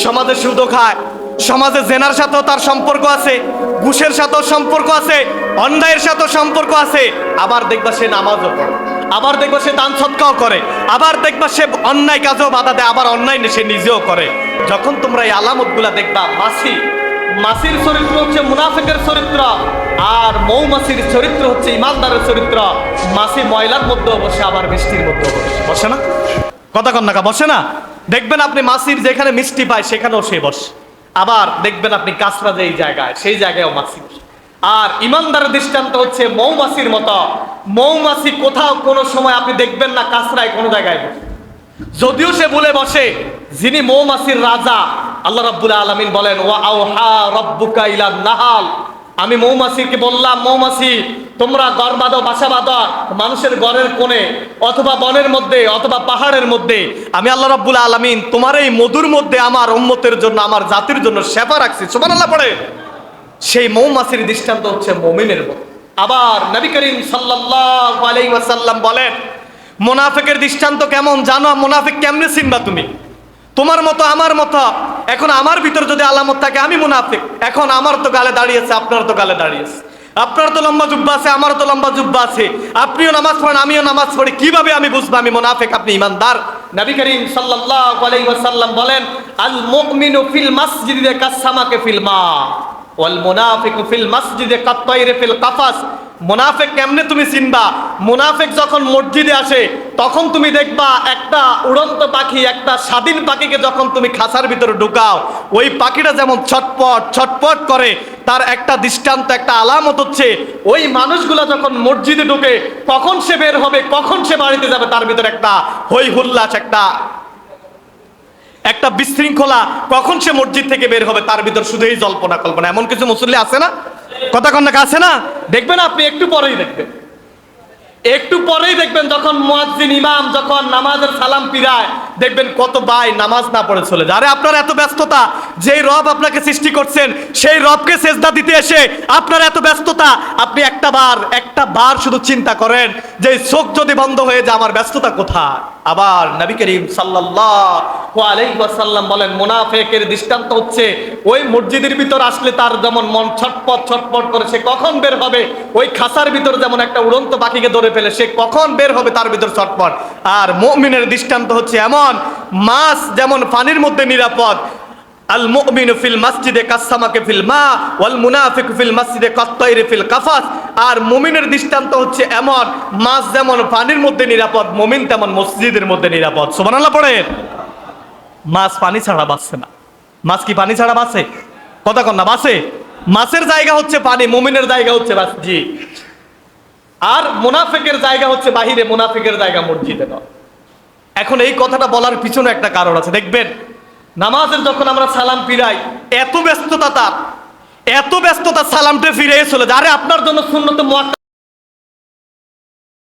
সমাজে সুদও খায়, সমাজে জেনার সাথেও তার সম্পর্ক আছে, ঘুষের সাথেও সম্পর্ক আছে, অন্যায়ের সাথেও সম্পর্ক আছে। আবার দেখবা সে নামাজও পড়ে, আবার দেখবা সে দান সৎকাও করে, আবার দেখবা সে অন্যায় কাজেও বাধা দেয়, আবার অন্যায় সে নিজেও করে। যখন তোমরা এই আলামতগুলা দেখবা, মাছির চরিত্র হচ্ছে মুনাফিকের চরিত্র, আর মৌমাছির চরিত্র হচ্ছে ইমানদারের চরিত্র। মাছি ময়লার মধ্যেও বসে, আবার মিষ্টির মধ্যেও বসে না? কথা কন না, বসে না? দেখবেন আপনি মাছির যেখানে মিষ্টি পায় সেখানেও সে বসে, আবার দেখবেন আপনি কাঁচরা যেই জায়গায় সেই জায়গায়ও মাছি বসে। আর ইমানদারের দৃষ্টান্ত হচ্ছে মৌমাছির মতো। মৌমাছি কোথাও কোনো সময় আপনি দেখবেন না কাঁচরায় কোনো জায়গায় বসে, যদিও সে বলে বসে। যিনি মৌমাছির রাজা আল্লাহ রাব্বুল আলামিন বলেন, ওয়া আওহা রাব্বুকা ইলান নাহাল, আমি মৌমাছিকে বললাম, মৌমাছি তোমরা ঘর বাঁধো, বাসা বাঁধো মানুষের ঘরের কোণে অথবা বনের মধ্যে অথবা পাহাড়ের মধ্যে। আমি আল্লাহ রাব্বুল আলামিন তোমার এই মধুর মধ্যে আমার উম্মতের জন্য, আমার জাতির জন্য শেফা রাখছি। সুবহানাল্লাহ পড়ে। সেই মৌমাছির দৃষ্টান্ত হচ্ছে মুমিনের মতো। আবার নবী করিম সাল্লাল্লাহু আলাইহি ওয়াসাল্লাম বলেন, মুনাফিকের দৃষ্টান্ত কেমন জানো? মুনাফিক কেমনে চিনবা তুমি? তোমার মতো আমার মতো। এখন আমার ভিতর যদি আলামত থাকে আমি মুনাফিক, এখন আমার তো গালে দাঁড়িয়েছে, আপনার তো গালে দাঁড়িয়েছে, আপনার তো লম্বা জুব্বা আছে, আমারও তো লম্বা জুব্বা আছে, আপনিও নামাজ পড়েন, আমিও নামাজ পড়ি, কিভাবে আমি বুঝবো আমি মুনাফিক আপনি ইমানদার? নবী করিম সাল্লাল্লাহু আলাইহি ওয়াসাল্লাম বলেন, আল মুমিনু ফিল মাসজিদে কাসসামাকে ফিল মা ওয়াল মুনাফিকু ফিল মাসজিদে কাত্তাইরে ফিল কাফাস। মুনাফিক কেমনে তুমি চিনবা? মুনাফিক যখন মসজিদে আসে তখন তুমি দেখবা একটা উড়ন্ত পাখি, একটা স্বাধীন পাখিকে যখন তুমি খাঁচার ভিতরে ঢুকাও, ওই পাখিটা যেমন ছটপট ছটপট করে, তার একটা দৃষ্টান্ত, একটা আলামত হচ্ছে ওই মানুষগুলা যখন মসজিদে ঢুকে কখন সে বের হবে, কখন সে বাড়িতে যাবে, তার ভিতরে একটা হই হুল্লাস, একটা বিশৃঙ্খলা, কখন সে মসজিদ থেকে বের হবে তার ভিতর শুধু এই জল্পনা কল্পনা। এমন কিছু মুসল্লি আছে না? কথা কন না, আছে না? দেখবেন আপনি একটু পরেই দেখবেন যখন মুয়াজ্জিন ইমাম যখন নামাজের সালাম ফিরায়, দেখবেন কত ভাই নামাজ না পড়ে চলে যায়। আরে আপনার এত ব্যস্ততা, যেই রব আপনাকে সৃষ্টি করছেন সেই রবকে সেজদা দিতে এসে আপনার এত ব্যস্ততা, আপনি একটা বার শুধু চিন্তা করেন যে চোখ যদি বন্ধ হয়ে যায় আমার ব্যস্ততা কোথায়? আবার নবী করিম সাল্লাল্লাহু আলাইহি ওয়াসাল্লাম বলেন, মুনাফিকের দৃষ্টান্ত হচ্ছে ওই মসজিদের ভিতর আসলে তার যেমন মন ছটপট ছটপট করে, সে কখন বের হবে, ওই খাসার ভিতর যেমন একটা উড়ন্ত পাখিকে ধরে ফেলে, সে কখন বের হবে তার ভিতর ছটপট। আর মুমিনের দৃষ্টান্ত হচ্ছে এমন, মাছ যেমন পানির মধ্যে নিরাপদ, আল মুমিনু ফিল মাসজিদে কাসসামাকে ফিল মা ওয়াল মুনাফিকু ফিল মাসজিদে কাত্তাইরি ফিল কাফাস। আর মুমিনের দৃষ্টান্ত হচ্ছে এমন, মাছ যেমন পানির মধ্যে নিরাপদ, মুমিন তেমন মসজিদের মধ্যে নিরাপদ। সুবহানাল্লাহ পড়েন। মাছ পানি ছাড়া বাঁচছে না। মাছ কি পানি ছাড়া বাঁচে? কথা কন না, বাঁচে? মাছের জায়গা হচ্ছে পানি, মুমিনের জায়গা হচ্ছে জি। আর মুনাফিকের জায়গা হচ্ছে বাহিরে, মুনাফিকের জায়গা মসজিদে নয়। এখন এই কথাটা বলার পিছনে একটা কারণ আছে। দেখবেন নামাজের যখন আমরা সালাম ফিরাই, এত ব্যস্ততা সালামটা ফিরে চলে যায়। আরে আপনার জন্য সুন্নত মুআক্কাদা